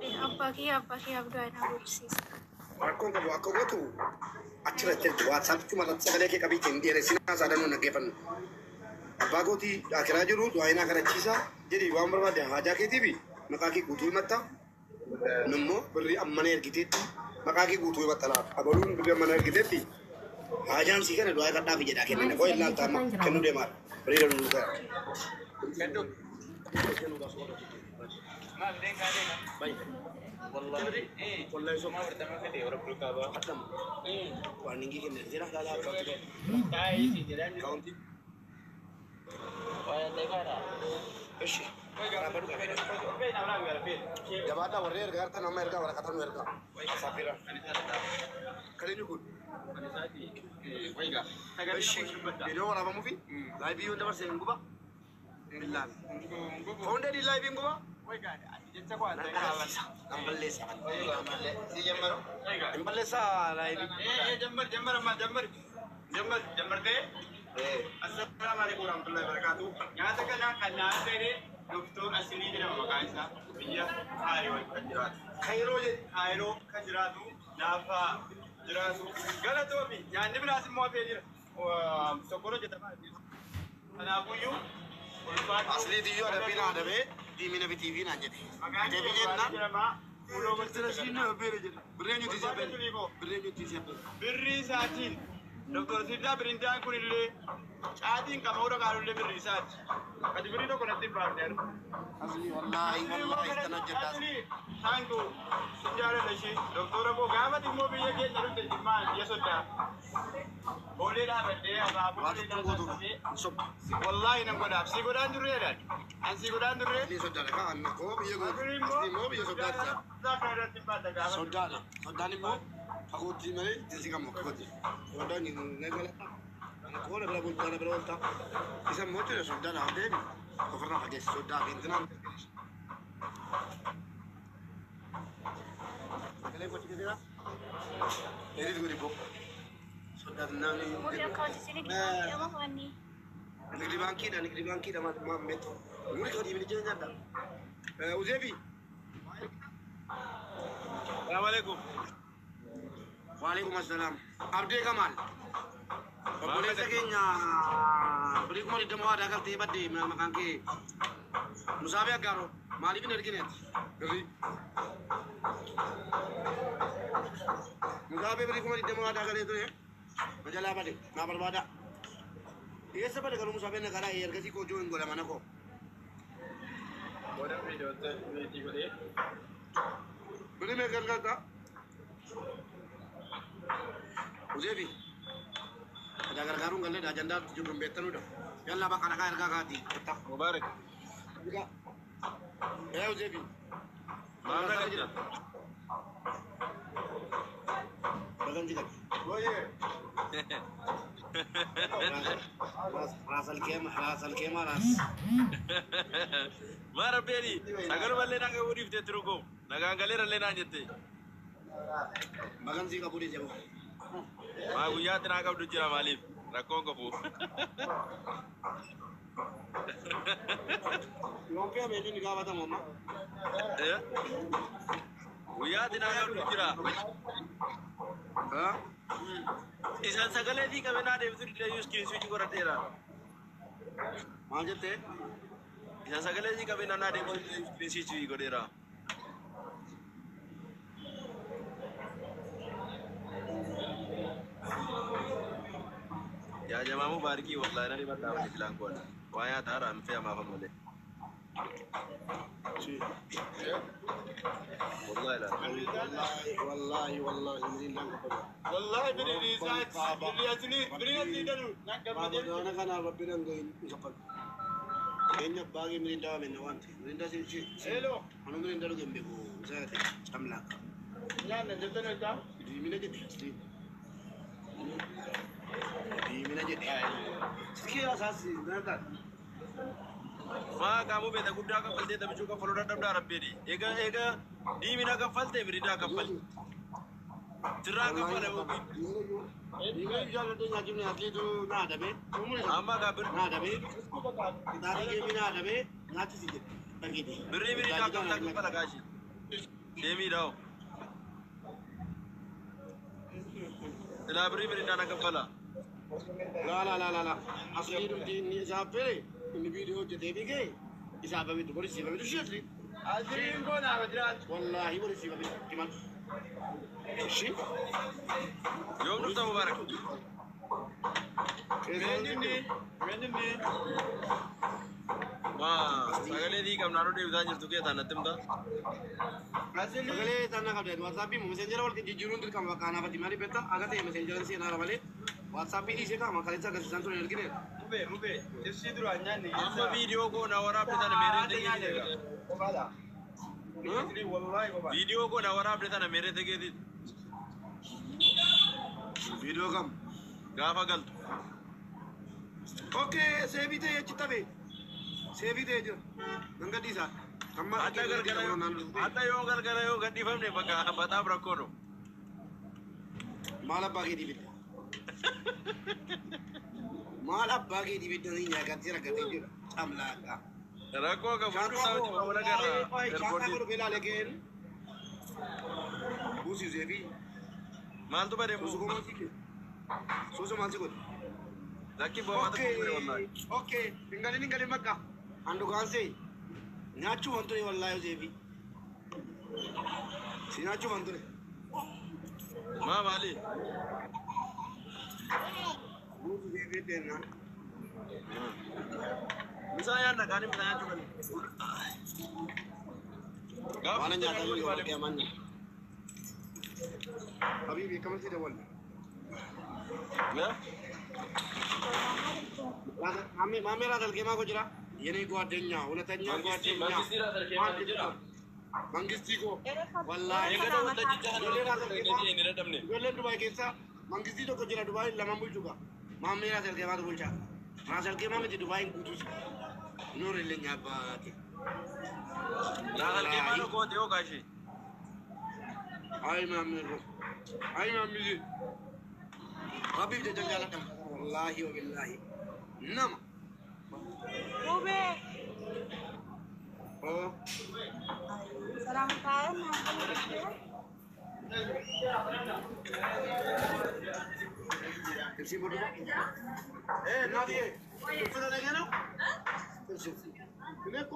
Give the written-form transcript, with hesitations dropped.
Abbaa kee abgaadhaa boqsiisa. Rakkoon qabu akka gootu achirratti WhatsApp marratti sagalee kee qabiitiin dheeressinaa saadannoo naggeeffannu. Abbaa gootii akiraa jiru du'aayinaa kadhachiisaa jedhi waan barbaade haajaa keetiifi maqaa kee guutuu himatta. Nammoo birrii ammana ergiteetti maqaa kee guutuu himatta laata. Abaluun birrii ammana ergiteetti haajaan sii kana du'aa kadhaafi jedhaa kennine. Qo'ee ilaaltaa amma kennuu deemaadha. Birrii dha nuu ta'a. والله يسوع ما ورد ما كده ورب ركابا ختم وانيجي كنا نجرا كذا كذا تاي سيجران كاونتي وين تكارا ايش كابر كابر بين أولاد ولا بين جماعة ورير كارتا نمر كا ولا كاتر نمر كا سافيرا كلين يقول ايش فيديو ولا بمو في لايف يو ندبر سينغوبا بالله فوند دي لايف ينغوبا Ambalesa si jambar ambalesa live jambar deh assalamualaikum warahmatullahi wabarakatuh nyata kana tere doktor asli dina makaisa biya khairo kajratu nafa jiratu galato bi yani bilasim mo be dira sokoro jeta ana buyu asli diyo ada bina ada be Timina TV nanya deh. TV jenna. Ulo berterusnya beri siapa? Beri saatin. Dokter Sida berindah kunille. Saatin kamu udah kalau le beri saat. Kadi beri dok nanti partner. Asli wallahi tanah jelas. Thanku. Sejarah nasi. Dokter aku gamat mau biaya dia jadi terima dia sudah. Boleh dah berde apa boleh dah. Wallahi nak buat apa? Si bukan dulu ya. Ansi bukan dulu. Ini sudah kan anak kau biaya kau. Asli mau biaya sudah. Sudah ni mau. Aku terima ni, jadi kamu kau tu. Sudah ni negara. Anak kau nak berapa? Bisa mau tu sudah dah ada. Kau pernah kerja sudah bintang. Kalau kau cakap dia, ini tu ribu. Sudah nani. Mungkin kau di sini kita apa ni? Negeri bangki dah macam betul. Mungkin kau di mana jalan dah. Uzebi. Assalamualaikum. Waalaikumsalam. Abdi Kamal. Boleh sekenya. Beri kumari demo ada kal tiba di makan ke. Musabe agaro. Mali bin erginet. Beri. Musabe beri kumari demo ada kal itu ya. Majalah apa deh? Nak berbada. Iya sebab kalau musabe negara air kasih kau jual gula mana kau? Boleh video tu boleh. Boleh mereka kata. Uzebi. Ada garung galle dah janda 7 betan udah. Yalla bak anak harga kati. Tetap mubarak. Juga. Uzebi. Mana aja. Bagan juga. Oh ye. Rasal kema ras. Mara beri. Agar balle naga urif te truko. Naga galera le na jette. Bagan sih kabur dia jauh. Aku ya tenaga udah jira malif. Rakong kapu. Ngomong apa ini nikah apa mama? Uya tenaga udah jira. Hah? Isan sagale di kami nade betul dia use skin switch kora tera. Mana teh? Isan sagale di kami nade betul dia use skin switch kora tera. Ya jamamu bariki wallahi nani bata wani bilang kuan. Waya tara mfe ama famole. Wallahi la. Wallahi Wallahi beri research. Beri asli dulu. Nak dapat mana kan apa bilang gini ucapan. Kenya bagi merinda menawanti. Merinda sih. Hello. Anu merinda lu gembe ko. Saya tamlak. Ya nanti tu nanti. Di mana jadi asli. Di mana jadi. Sekian asasi nanti. Ma kamu beta gudda ka falte da bijuka faloda da rabbe di ega di mina ka falte mirida ka fal tira ka fala wo di ga jalo de nyaki ni atli tu na da be amma ga bir na da be dari ge mina da be ngati sije bagi di birri mirida ka fal ka fala gashi Demi dao. Elaborate beri dana kepala. La. Asli itu di siapa? Ini video jadi begini. Siapa itu polisi? Siapa itu siapa? Asliin koo naa wajjiraat. Wallahi polisi siapa itu? Gimana? Si? Yom nufta mubarak. Eenyumni. Wah, sagalee di kam naannoo deebisaa jirtu keessaa natti himta. Asliin. Sagalee tanna qabdeen WhatsApp messenger wal jijjiiruun dirqama kana fati maali beektaa aga ta'e messenger seenaa malee WhatsApp dhiisee qaama kaleessa agarsiisan ture argine. Rubee. Ibsii duraan nyaanne. Amma viidiyoo koo na waraabde sana meeree tegeeti. Qofaadha. Wallahi qofaadha. Viidiyoo koo na waraabde sana meeree tegeeti. Video kam? Gaafa galtu. Okay, seebii ta'e achi tabe. Seebii ta'e jira. Nan gadhiisa. Amma Adda yoo galgala yoo gadhiifamne bakka bataaf rakkoo no. maal abbaa keetii bidda? Maal abbaa keetii bidda ni nyaakatti rakkatee jira. Camlaadha. Rakkoo qabu hundumaa miti wal agarra. Shaakaa godhu ilaalee keen. Buusii seebii. Maaltu badeemu? Suusa maal si godhu? Suusa maal si godhu? Lakki boo'aata kukkure wallahi. Okay, hingalin makka. Handukaan see. Nyaachuu wantoonni wallahi seebii. Si nyaachuu wantoonni. Maa maali? Buusii seebii deemnaan. Misaa yaadna kaanii misaa nyaachuu galu. Waan nyaataa jiru yoo ta'e amanni. Habibi kama si dawal. Mami rada alkema ko jira. Yene ጓደኛ ሁለተኛ ጓደኛ መንግስቲ ko wallahi Eega wanta jijjiirraa inni dadhabne. Ijoolleen Dubaay keessa mangistii tokko jira Dubaay lama bulchuudha. Maammee raasa alkeemaatu bulchaa. Raasa alkeemaa miti Dubaayin guutuus. Nuuri illee nyaabbaate. Laagalkee maal goote yoo gaashee? Ay maammee ro. Ay maammee. Habib jecha jaaladhama. Wallahi wa billahi. Nama. Rubee. Oh. Salamat tayo. Isi berdua. Nadie. ¿Tú fuera de lleno? Ini aku